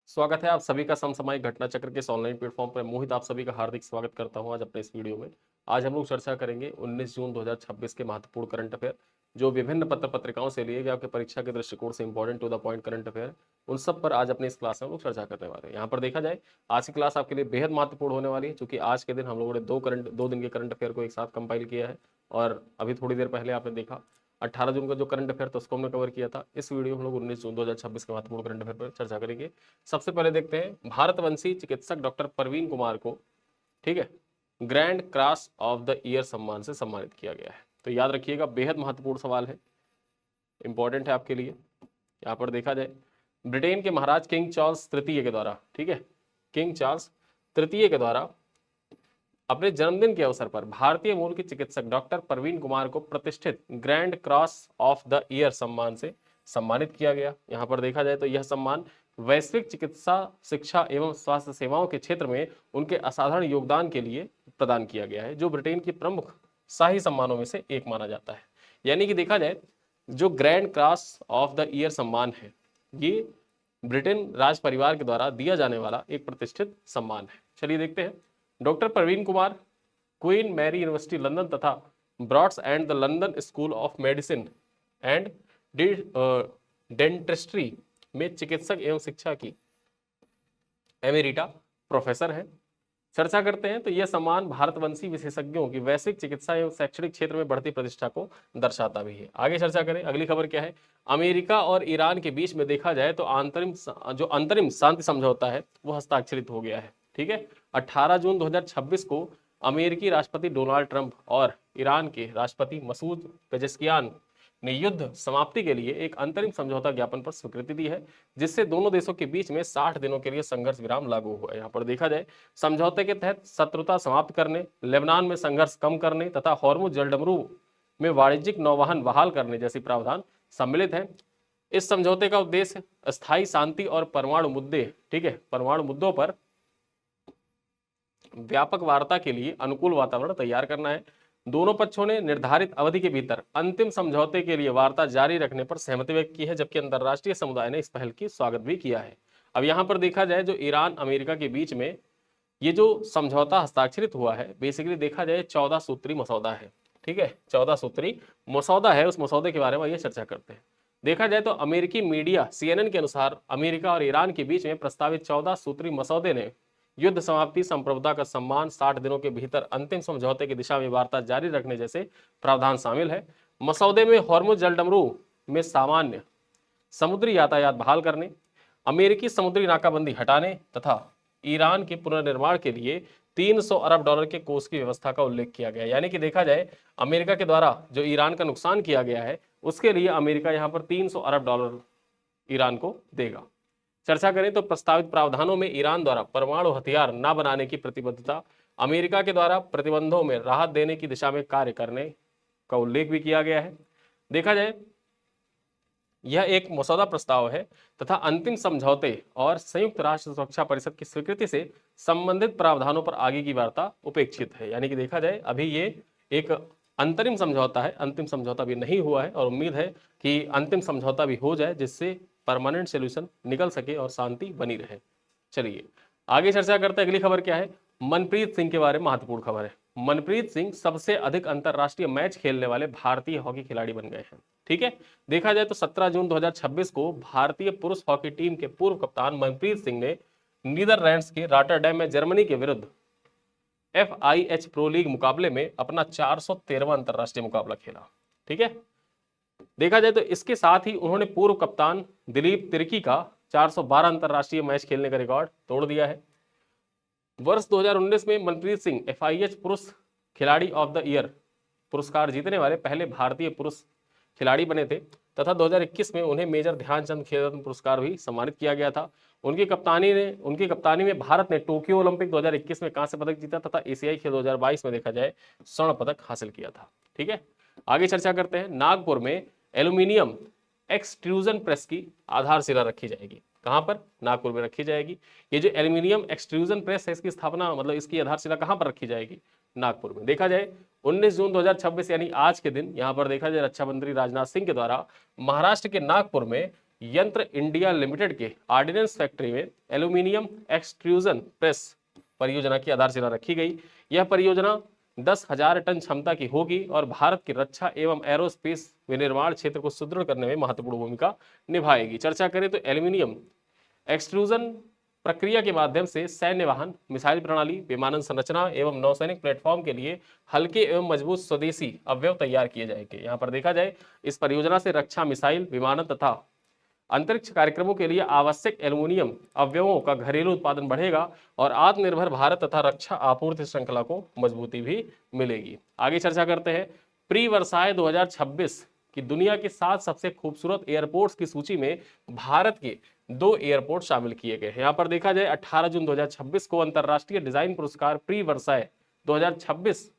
स्वागत है आप सभी का समसामयिक घटना चक्र के इस ऑनलाइन प्लेटफॉर्म पर। मोहित आप सभी का हार्दिक स्वागत करता हूं आज अपने इस वीडियो में। आज हम लोग चर्चा करेंगे 19 जून 2026 के महत्वपूर्ण करंट अफेयर, जो विभिन्न पत्र पत्रिकाओं से लिए गए आपके परीक्षा के दृष्टिकोण से important to the point current affair, उन सब पर आज अपने इस क्लास में हम लोग चर्चा करने वाले हैं। यहाँ पर देखा जाए आज की क्लास आपके लिए बेहद महत्वपूर्ण होने वाली है, क्योंकि आज के दिन हम लोगों ने दो दिन के करंट अफेयर को एक साथ कंपाइल किया है। और अभी थोड़ी देर पहले आपने देखा 18 जून का जो करंट अफेयर था उसको हमने कवर किया था। इस वीडियो में हम लोग 19 जून 2026 के महत्वपूर्ण करंट अफेयर पर चर्चा करेंगे। सबसे पहले देखते हैं भारतवंशी चिकित्सक डॉक्टर परवीन कुमार को, ठीक है, grand Cross of the year सम्मान से सम्मानित किया गया है। तो याद रखिएगा, बेहद महत्वपूर्ण सवाल है, इंपॉर्टेंट है आपके लिए। यहाँ पर देखा जाए ब्रिटेन के महाराज किंग चार्ल्स तृतीय के द्वारा, ठीक है, किंग चार्ल्स तृतीय के द्वारा अपने जन्मदिन के अवसर पर भारतीय मूल के चिकित्सक डॉक्टर परवीन कुमार को प्रतिष्ठित grand Cross of the year सम्मान से सम्मानित किया गया। यहाँ पर देखा जाए तो यह सम्मान वैश्विक चिकित्सा शिक्षा एवं स्वास्थ्य सेवाओं के क्षेत्र में उनके असाधारण योगदान के लिए प्रदान किया गया है, जो ब्रिटेन की प्रमुख शाही सम्मानों में से एक माना जाता है। यानी कि देखा जाए जो grand Cross of the year सम्मान है, ये ब्रिटेन राज परिवार के द्वारा दिया जाने वाला एक प्रतिष्ठित सम्मान है। चलिए देखते हैं। Doctor Parveen Kumar Queen Mary University London तथा Barts and the London School of Medicine and Dentistry में चिकित्सक एवं शिक्षा की एमेरिटा प्रोफेसर हैं। चर्चा करते हैं तो यह सम्मान भारतवंशी विशेषज्ञों की वैश्विक चिकित्सा एवं शैक्षणिक क्षेत्र में बढ़ती प्रतिष्ठा को दर्शाता भी है। आगे चर्चा करें, अगली खबर क्या है। अमेरिका और ईरान के बीच में देखा जाए तो अंतरिम शांति समझौता है वो हस्ताक्षरित हो गया है, ठीक है। 18 जून 2026 को अमेरिकी राष्ट्रपति डोनाल्ड ट्रंप और ईरान के राष्ट्रपति मसूद पेजेस्कियान ने युद्ध समाप्ति के लिए एक अंतरिम समझौता ज्ञापन पर स्वीकृति दी है, जिससे दोनों देशों के बीच में 60 दिनों के लिए संघर्ष विराम लागू हुआ है। यहाँ पर देखा जाए समझौते के तहत शत्रुता समाप्त करने, लेबनान में संघर्ष कम करने तथा हॉर्मुज जलडमरू में वाणिज्यिक नौवहन बहाल करने जैसी प्रावधान सम्मिलित है। इस समझौते का उद्देश्य अस्थायी शांति और परमाणु मुद्दे, ठीक है, परमाणु मुद्दों पर व्यापक वार्ता के लिए अनुकूल वातावरण तैयार करना है। दोनों पक्षों ने निर्धारित अवधि के भीतर अंतिम समझौते के लिए वार्ता जारी रखने पर सहमति व्यक्त की है, जबकि अंतर्राष्ट्रीय समुदाय ने इस पहल की स्वागत भी किया है। अब यहाँ पर देखा जाए जो ईरान अमेरिका के बीच में ये जो समझौता हस्ताक्षरित हुआ है, बेसिकली देखा जाए 14 सूत्री मसौदा है, ठीक है, 14 सूत्री मसौदा है। उस मसौदे के बारे में ये चर्चा करते हैं। देखा जाए तो अमेरिकी मीडिया CNN के अनुसार अमेरिका और ईरान के बीच में प्रस्तावित 14 सूत्री मसौदे ने युद्ध समाप्ति, संप्रभुता का सम्मान, 60 दिनों के भीतर अंतिम समझौते की दिशा में वार्ता जारी रखने जैसे प्रावधान शामिल है। मसौदे में हॉर्मुज जलडमरू में सामान्य समुद्री यातायात बहाल करने, अमेरिकी समुद्री नाकाबंदी हटाने तथा ईरान के पुनर्निर्माण के लिए 300 अरब डॉलर के कोष की व्यवस्था का उल्लेख किया गया। यानी कि देखा जाए अमेरिका के द्वारा जो ईरान का नुकसान किया गया है उसके लिए अमेरिका यहाँ पर 300 अरब डॉलर ईरान को देगा। चर्चा करें तो प्रस्तावित प्रावधानों में ईरान द्वारा परमाणु हथियार न बनाने की प्रतिबद्धता, अमेरिका के द्वारा प्रतिबंधों में राहत देने की दिशा में कार्य करने का उल्लेख भी किया गया है। देखा जाए यह एक मसौदा प्रस्ताव है तथा अंतिम समझौते और संयुक्त राष्ट्र सुरक्षा परिषद की स्वीकृति से संबंधित प्रावधानों पर आगे की वार्ता उपेक्षित है। यानी कि देखा जाए अभी ये एक अंतरिम समझौता है, अंतिम समझौता भी नहीं हुआ है और उम्मीद है कि अंतिम समझौता भी हो जाए जिससे परमानेंट सोल्यूशन निकल सके और शांति बनी रहे। चलिए आगे चर्चा करते हैं। अगली खबर क्या है, मनप्रीत सिंह के बारे में महत्वपूर्ण खबर है। मनप्रीत सिंह सबसे अधिक अंतरराष्ट्रीय मैच खेलने वाले भारतीय हॉकी खिलाड़ी बन गए हैं, ठीक है। देखा जाए तो 17 जून 2026 को भारतीय पुरुष हॉकी टीम के पूर्व कप्तान मनप्रीत सिंह ने नीदरलैंड्स के रॉटरडैम में जर्मनी के विरुद्ध FIH प्रो लीग मुकाबले में अपना 413वां अंतरराष्ट्रीय मुकाबला खेला, ठीक है। देखा जाए तो इसके साथ ही उन्होंने पूर्व कप्तान दिलीप तिर्की का 412 अंतरराष्ट्रीय मैच खेलने का रिकॉर्ड तोड़ दिया है। वर्ष 2019 में मनप्रीत सिंह FIH पुरुष खिलाड़ी ऑफ द ईयर पुरस्कार जीतने वाले पहले भारतीय पुरुष खिलाड़ी बने थे तथा 2021 में उन्हें मेजर ध्यानचंद खेल रत्न पुरस्कार भी सम्मानित किया गया था। उनकी कप्तानी में भारत ने टोक्यो ओलंपिक 2021 में कांस्य पदक जीता तथा एशियाई खेल 2022 में देखा जाए स्वर्ण पदक हासिल किया था, ठीक है। आगे चर्चा करते हैं। नागपुर में एल्यूमिनियम एक्सट्रूजन प्रेस की आधारशिला रखी जाएगी। कहां पर? नागपुर में रखी जाएगी। ये जो एल्यूमिनियम एक्सट्रूजन प्रेस है इसकी स्थापना मतलब इसकी आधारशिला कहां पर रखी जाएगी? नागपुर में। देखा जाए 19 जून 2026 यानी आज के दिन यहां पर देखा जाए रक्षा मंत्री राजनाथ सिंह के द्वारा महाराष्ट्र के नागपुर में यंत्र इंडिया लिमिटेड के ऑर्डिनेंस फैक्ट्री में एल्यूमिनियम एक्सट्रूजन प्रेस परियोजना की आधारशिला रखी गई। यह परियोजना 10,000 टन क्षमता की होगी और भारत की रक्षा एवं एरोस्पेस विनिर्माण क्षेत्र को सुदृढ़ करने में महत्वपूर्ण भूमिका निभाएगी। चर्चा करें तो एल्यूमिनियम एक्सट्रूजन प्रक्रिया के माध्यम से सैन्य वाहन, मिसाइल प्रणाली, विमानन संरचना एवं नौसैनिक प्लेटफॉर्म के लिए हल्के एवं मजबूत स्वदेशी अवयव तैयार किए जाएंगे। यहाँ पर देखा जाए इस परियोजना से रक्षा, मिसाइल, विमानन तथा अंतरिक्ष कार्यक्रमों के लिए आवश्यक एल्यूमिनियम अवयवों का घरेलू उत्पादन बढ़ेगा और आत्मनिर्भर भारत तथा रक्षा आपूर्ति श्रृंखला को मजबूती भी मिलेगी। आगे चर्चा करते हैं। प्री वर्साय 2026 की दुनिया के 7 सबसे खूबसूरत एयरपोर्ट्स की सूची में भारत के 2 एयरपोर्ट शामिल किए गए हैं। यहाँ पर देखा जाए 18 जून 2026 को अंतरराष्ट्रीय डिजाइन पुरस्कार प्री वर्साय 2026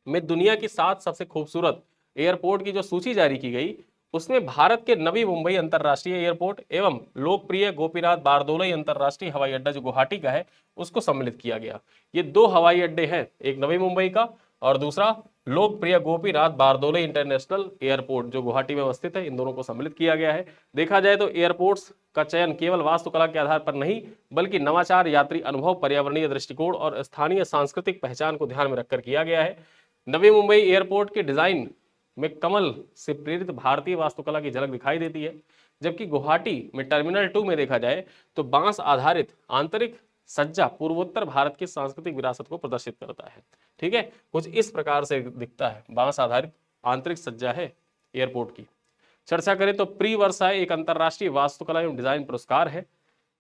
में दुनिया की 7 सबसे खूबसूरत एयरपोर्ट की जो सूची जारी की गई, उसमें भारत के नवी मुंबई अंतरराष्ट्रीय एयरपोर्ट एवं लोकप्रिय गोपीनाथ बारदोलई अंतरराष्ट्रीय हवाई अड्डा जो गुवाहाटी का है उसको सम्मिलित किया गया। ये 2 हवाई अड्डे हैं, एक नवी मुंबई का और दूसरा लोकप्रिय गोपीनाथ बारदोलई इंटरनेशनल एयरपोर्ट जो गुवाहाटी में अवस्थित है। इन दोनों को सम्मिलित किया गया है। देखा जाए तो एयरपोर्ट्स का चयन केवल वास्तुकला के आधार पर नहीं बल्कि नवाचार, यात्री अनुभव, पर्यावरणीय दृष्टिकोण और स्थानीय सांस्कृतिक पहचान को ध्यान में रखकर किया गया है। नवी मुंबई एयरपोर्ट के डिजाइन में कमल से प्रेरित भारतीय वास्तुकला की झलक दिखाई देती है, जबकि गुवाहाटी में टर्मिनल 2 में देखा जाए तो बांस आधारित आंतरिक सज्जा पूर्वोत्तर भारत की सांस्कृतिक विरासत को प्रदर्शित करता है। ठीक है, कुछ इस प्रकार से दिखता है, बांस आधारित आंतरिक सज्जा है एयरपोर्ट की। चर्चा करें तो प्री वर्साय एक अंतरराष्ट्रीय वास्तुकला एवं डिजाइन पुरस्कार है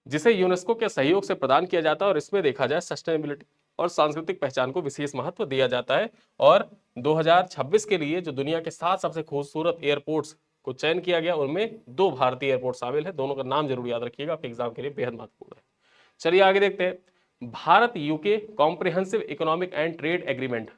जिसे यूनेस्को के सहयोग से प्रदान किया जाता है और इसमें देखा जाए सस्टेनेबिलिटी और सांस्कृतिक पहचान को विशेष महत्व दिया जाता है। और 2026 के लिए जो दुनिया के 7 सबसे खूबसूरत एयरपोर्ट्स को चयन किया गया उनमें 2 भारतीय एयरपोर्ट शामिल है। दोनों का नाम जरूर याद रखिएगा, आपके एग्जाम के लिए बेहद महत्वपूर्ण है। चलिए आगे देखते हैं। Bharat UK comprehensive economic and trade agreement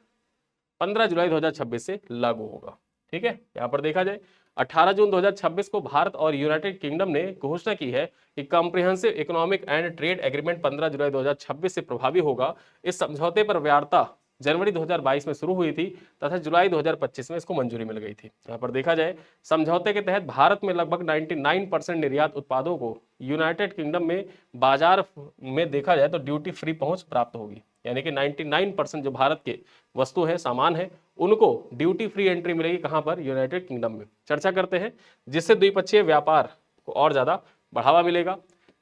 15 जुलाई 2026 से लागू होगा। ठीक है, यहाँ पर देखा जाए 18 जून 2026 को भारत और यूनाइटेड किंगडम ने घोषणा की है कि comprehensive economic and trade agreement 15 जुलाई 2026 से प्रभावी होगा। इस समझौते पर वार्ता जनवरी 2022 में शुरू हुई थी तथा जुलाई 2025 में इसको मंजूरी मिल गई थी। यहाँ पर देखा जाए समझौते के तहत भारत में लगभग 99% निर्यात उत्पादों को यूनाइटेड किंगडम में बाजार में देखा जाए तो ड्यूटी फ्री पहुंच प्राप्त होगी। यानी कि 99% जो भारत के वस्तु है, सामान है, उनको ड्यूटी फ्री एंट्री मिलेगी। कहां पर? यूनाइटेड किंगडम में। चर्चा करते हैं, जिससे द्विपक्षीय व्यापार को और ज्यादा बढ़ावा मिलेगा।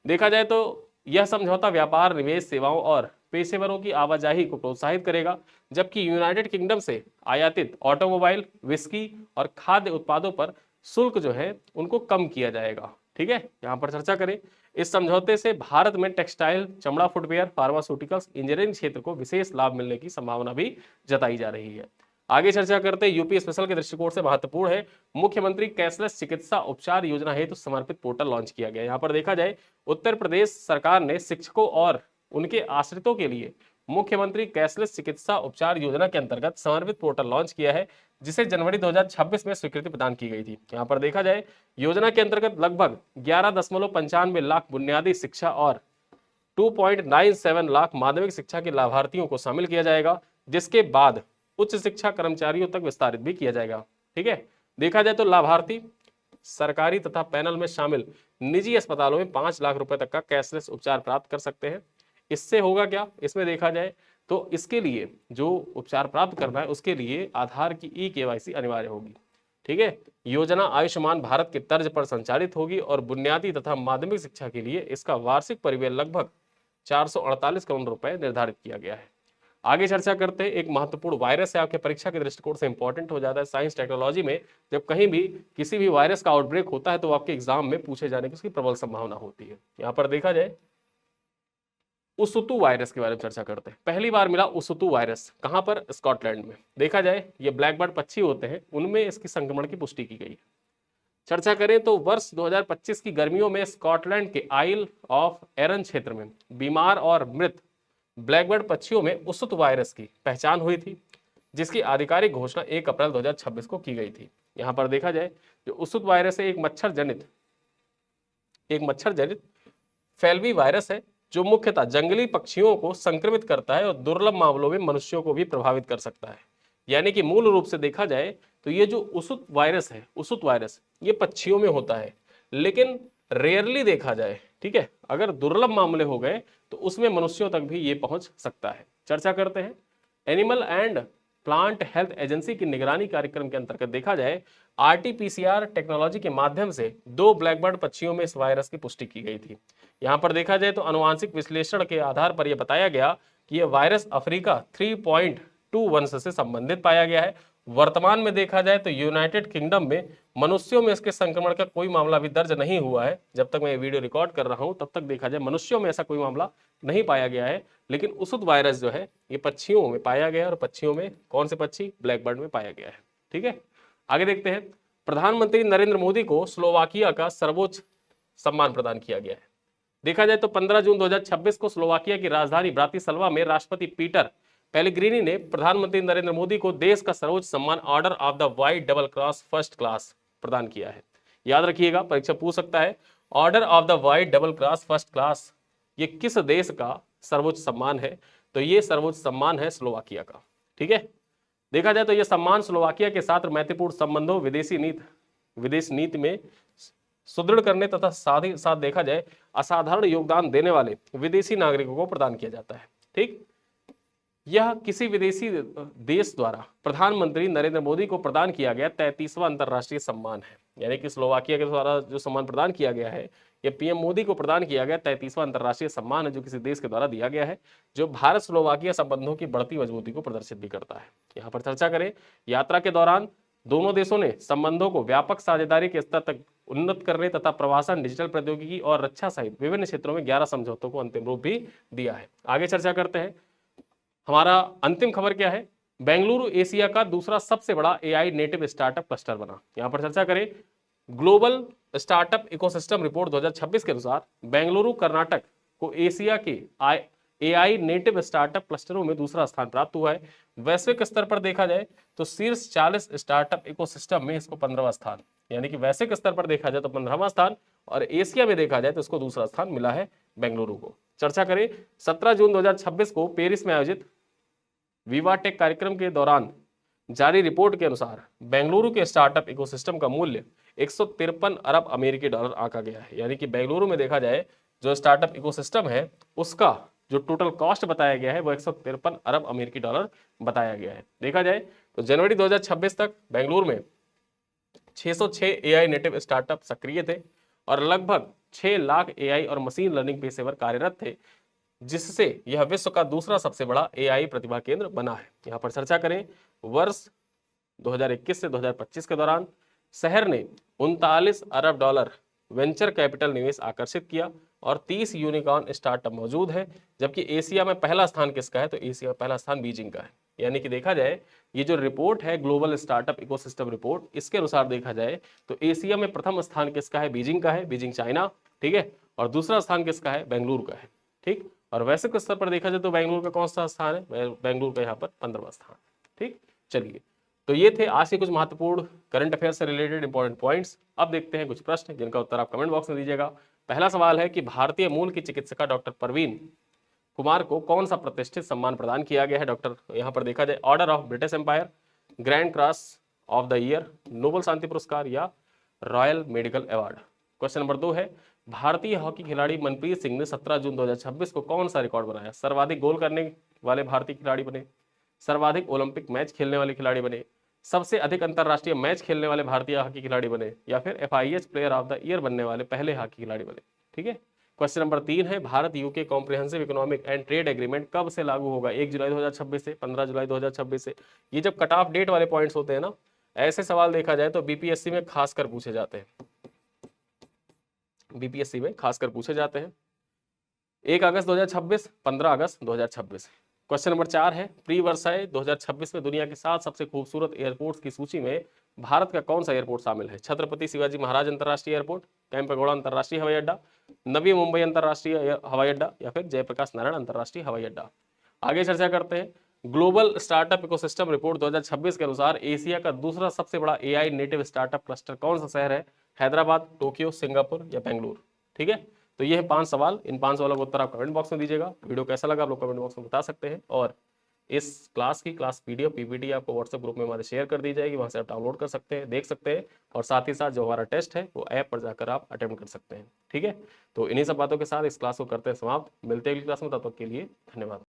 देखा जाए तो यह समझौता व्यापार, निवेश, सेवाओं और पेशेवरों की आवाजाही को प्रोत्साहित करेगा, जबकि यूनाइटेड किंगडम से आयातित ऑटोमोबाइल, विस्की और खाद्य उत्पादों पर शुल्क जो है उनको कम किया जाएगा। ठीक है, यहाँ पर चर्चा करें। इस समझौते से भारत में टेक्सटाइल, चमड़ा, फुटवेयर, फार्मास्यूटिकल्स, इंजीनियरिंग क्षेत्र को विशेष लाभ मिलने की संभावना भी जताई जा रही है। आगे चर्चा करते हैं। यूपी स्पेशल के दृष्टिकोण से महत्वपूर्ण है। मुख्यमंत्री कैशलेस चिकित्सा उपचार योजना हेतु समर्पित पोर्टल लॉन्च किया गया। यहाँ पर देखा जाए उत्तर प्रदेश सरकार ने शिक्षकों और उनके आश्रितों के लिए मुख्यमंत्री कैशलेस चिकित्सा उपचार योजना के अंतर्गत समर्पित पोर्टल लॉन्च किया है, जिसे जनवरी 2026 में स्वीकृति प्रदान की गई थी। यहाँ पर देखा जाए योजना के अंतर्गत लगभग 11.95 लाख बुनियादी शिक्षा और 2.97 लाख माध्यमिक शिक्षा के लाभार्थियों को शामिल किया जाएगा, जिसके बाद उच्च शिक्षा कर्मचारियों तक विस्तारित भी किया जाएगा। ठीक है, देखा जाए तो लाभार्थी सरकारी तथा पैनल में शामिल निजी अस्पतालों में 5 लाख रुपए तक का कैशलेस उपचार प्राप्त कर सकते हैं। इससे होगा क्या? इसमें देखा जाए तो इसके लिए जो उपचार प्राप्त करना है उसके लिए आधार की ई-KYC अनिवार्य होगी। ठीक है, योजना आयुष्मान भारत के तर्ज पर संचालित होगी और बुनियादी तथा माध्यमिक शिक्षा के लिए इसका वार्षिक परिव्यय लगभग 448 करोड़ रुपए निर्धारित किया गया है। आगे चर्चा करते हैं। एक महत्वपूर्ण वायरस है, आपके परीक्षा के दृष्टिकोण से इंपॉर्टेंट हो जाता है। साइंस टेक्नोलॉजी में जब कहीं भी किसी भी वायरस का आउटब्रेक होता है तो आपके एग्जाम में पूछे जाने की उसकी प्रबल संभावना होती है। यहाँ पर देखा जाए उसुतु वायरस के बारे में चर्चा करते हैं। पहली बार मिला उसुतु वायरस, कहां पर? स्कॉटलैंड में। देखा जाए ये ब्लैक बर्ड पक्षी होते हैं, उनमें इसकी संक्रमण की पुष्टि की गई है। चर्चा करें तो वर्ष 2025 की गर्मियों में स्कॉटलैंड के आइल ऑफ एरन क्षेत्र में बीमार और मृत ब्लैकबर्ड पक्षियों में उसुत वायरस की पहचान हुई थी, जिसकी आधिकारिक घोषणा 1 अप्रैल 2026 को की गई थी। यहां पर देखा जाए जो उसुत वायरस है एक मच्छर जनित फैलवी वायरस है जो मुख्यतः जंगली पक्षियों को संक्रमित करता है और दुर्लभ मामलों में मनुष्यों को भी प्रभावित कर सकता है। यानी कि मूल रूप से देखा जाए तो ये जो उसुत वायरस है, उसुत वायरस ये पक्षियों में होता है, लेकिन रेयरली देखा जाए, ठीक है, अगर दुर्लभ मामले हो गए तो उसमें मनुष्यों तक भी ये पहुंच सकता है। चर्चा करते हैं। Animal and plant health agency की निगरानी कार्यक्रम के अंतर्गत देखा जाए आरटीपीसीआर टेक्नोलॉजी के माध्यम से 2 ब्लैकबर्ड पक्षियों में इस वायरस की पुष्टि की गई थी। यहां पर देखा जाए तो आनुवांशिक विश्लेषण के आधार पर यह बताया गया कि यह वायरस अफ्रीका 3.2 से संबंधित पाया गया है। वर्तमान में देखा जाए तो यूनाइटेड किंगडम में मनुष्यों में इसके संक्रमण का कोई मामला अभी दर्ज नहीं हुआ है। जब तक मैं ये वीडियो रिकॉर्ड कर रहा हूं तब तक देखा जाए मनुष्यों में ऐसा कोई मामला नहीं पाया गया है, लेकिन उसूद वायरस जो है ये पक्षियों में पाया गया है, और पक्षियों में कौन से पक्षी, ब्लैकबर्ड में पाया गया है। ठीक है, आगे देखते हैं। प्रधानमंत्री नरेंद्र मोदी को स्लोवाकिया का सर्वोच्च सम्मान प्रदान किया गया है। देखा जाए तो 15 जून 2026 को स्लोवाकिया की राजधानी ब्रातिस्लावा में राष्ट्रपति पीटर पेलेग्रिनी ने प्रधानमंत्री नरेंद्र मोदी को देश का सर्वोच्च सम्मान order of the white double cross first class प्रदान किया है। याद रखिएगा, परीक्षा पूछ सकता है, order of the white double cross first class ये किस देश का सर्वोच्च सम्मान है? तो ये सर्वोच्च सम्मान है स्लोवाकिया का। ठीक है, देखा जाए तो यह सम्मान स्लोवाकिया के साथ मैत्रीपूर्ण संबंधों, विदेश नीति में सुदृढ़ करने तथा साथ ही साथ देखा जाए असाधारण योगदान देने वाले विदेशी नागरिकों को प्रदान किया जाता है। ठीक, यह किसी विदेशी देश द्वारा प्रधानमंत्री नरेंद्र मोदी को प्रदान किया गया 33वां अंतर्राष्ट्रीय सम्मान है। यानी कि स्लोवाकिया के द्वारा जो सम्मान प्रदान किया गया है, यह पीएम मोदी को प्रदान किया गया 33वां अंतर्राष्ट्रीय सम्मान है, जो किसी देश के द्वारा दिया गया है, जो भारत स्लोवाकिया संबंधों की बढ़ती मजबूती को प्रदर्शित भी करता है। यहाँ पर चर्चा करें, यात्रा के दौरान दोनों देशों ने संबंधों को व्यापक साझेदारी के स्तर तक उन्नत करने तथा प्रवासन, डिजिटल प्रौद्योगिकी और रक्षा सहित विभिन्न क्षेत्रों में 11 समझौतों को अंतिम रूप भी दिया है। आगे चर्चा करते हैं। हमारा अंतिम खबर क्या है? बेंगलुरु एशिया का दूसरा सबसे बड़ा एआई नेटिव स्टार्टअप क्लस्टर बना। यहां पर चर्चा करें, ग्लोबल स्टार्टअप इकोसिस्टम रिपोर्ट 2026 के अनुसार बेंगलुरु कर्नाटक को एशिया के एआई नेटिव स्टार्टअप क्लस्टरों में दूसरा स्थान प्राप्त हुआ है। वैश्विक स्तर पर देखा जाए तो शीर्ष 40 स्टार्टअप इकोसिस्टम में इसको 15वां स्थान, यानी कि वैश्विक स्तर पर देखा जाए तो 15वां स्थान, और एशिया में देखा जाए तो इसको दूसरा स्थान मिला है बेंगलुरु को। चर्चा करें, 17 जून 2026 को पेरिस में आयोजित विवा टेक कार्यक्रम के दौरान जारी रिपोर्ट के अनुसार बेंगलुरु के स्टार्टअप इकोसिस्टम का मूल्य 153 अरब अमेरिकी डॉलर आंका गया है। यानी कि बेंगलुरु में देखा जाए जो स्टार्टअप इकोसिस्टम है उसका जो टोटल कॉस्ट बताया गया है वो 153 अरब अमेरिकी डॉलर बताया गया है। देखा जाए तो जनवरी 2026 तक बेंगलुरु में 606 एआई नेटिव स्टार्टअप सक्रिय थे और लगभग 6 लाख एआई और मशीन लर्निंग पेशेवर कार्यरत थे, जिससे यह विश्व का दूसरा सबसे बड़ा एआई प्रतिभा केंद्र बना है। यहाँ पर चर्चा करें, वर्ष 2021 से 2025 के दौरान शहर ने 39 अरब डॉलर वेंचर कैपिटल निवेश आकर्षित किया और 30 यूनिकॉर्न स्टार्टअप मौजूद है। जबकि एशिया में पहला स्थान किसका है? तो एशिया में पहला स्थान बीजिंग का है। यानी कि देखा जाए ये जो रिपोर्ट है ग्लोबल स्टार्टअप इकोसिस्टम रिपोर्ट, इसके अनुसार देखा जाए तो एशिया में प्रथम स्थान किसका है? बीजिंग का है, बीजिंग चाइना। ठीक है, और दूसरा स्थान किसका है? बेंगलुरु का है। ठीक, और वैश्विक स्तर पर देखा जाए तो बेंगलुरु का कौन सा स्थान है? बेंगलुरु का यहाँ पर 15वां स्थान। ठीक, चलिए, तो ये थे आज के कुछ महत्वपूर्ण करंट अफेयर से रिलेटेड इंपॉर्टेंट पॉइंट्स। अब देखते हैं कुछ प्रश्न जिनका उत्तर आप कमेंट बॉक्स में दीजिएगा। पहला सवाल है कि भारतीय मूल की चिकित्सिका डॉक्टर परवीन कुमार को कौन सा प्रतिष्ठित सम्मान प्रदान किया गया है? डॉक्टर, यहाँ पर देखा जाए Order of British Empire, Grand Cross of the Year, Nobel शांति पुरस्कार या royal medical award. Question number 2 है, भारतीय हॉकी खिलाड़ी मनप्रीत सिंह ने 17 जून 2026 को कौन सा रिकॉर्ड बनाया? सर्वाधिक गोल करने वाले भारतीय खिलाड़ी बने, सर्वाधिक ओलंपिक मैच खेलने वाले खिलाड़ी बने, सबसे अधिक अंतरराष्ट्रीय मैच खेलने वाले भारतीय हॉकी खिलाड़ी बने, या फिर FIH player of the year बनने वाले पहले हॉकी खिलाड़ी बने। ठीक है, क्वेश्चन नंबर 3 है, Bharat UK comprehensive economic and trade agreement कब से लागू होगा? 1 जुलाई 2026 से, 15 जुलाई 2026 से। ये जब कट ऑफ डेट वाले पॉइंट्स होते हैं ना, ऐसे सवाल देखा जाए तो बीपीएससी में खासकर पूछे जाते हैं। बीपीएससी में खासकर पूछे जाते हैं। 1 अगस्त 2026, 15 अगस्त 2026। क्वेश्चन नंबर 4 है, प्री वर्साई 2026 में दुनिया के 7 सबसे खूबसूरत एयरपोर्ट्स की सूची में भारत का कौन सा एयरपोर्ट शामिल है? छत्रपति शिवाजी महाराज अंतर्राष्ट्रीय एयरपोर्ट, कैंपेगौड़ा अंतर्राष्ट्रीय हवाई अड्डा, नवी मुंबई अंतर्राष्ट्रीय हवाई अड्डा, या फिर जयप्रकाश नारायण अंतर्राष्ट्रीय हवाई अड्डा। आगे चर्चा करते हैं। ग्लोबल स्टार्टअप इकोसिस्टम रिपोर्ट 2026 के अनुसार एशिया का दूसरा सबसे बड़ा एआई नेटिव स्टार्टअप क्लस्टर कौन सा शहर है? हैदराबाद, टोक्यो, सिंगापुर या बेंगलुरु। ठीक है, तो ये है 5 सवाल। इन 5 सवालों का उत्तर आप कमेंट बॉक्स में दीजिएगा। वीडियो कैसा लगा आप लोग कमेंट बॉक्स में बता सकते हैं। और इस क्लास की क्लास पीडीएफ पीपीटी आपको व्हाट्सएप ग्रुप में हमारे शेयर कर दी जाएगी, वहां से आप डाउनलोड कर सकते हैं, देख सकते हैं, और साथ ही साथ जो हमारा टेस्ट है वो ऐप पर जाकर आप अटेम्प्ट कर सकते हैं। ठीक है, तो इन्हीं सब बातों के साथ इस क्लास को करते हैं समाप्त। मिलते हैं अगली क्लास में, तब तक के लिए धन्यवाद।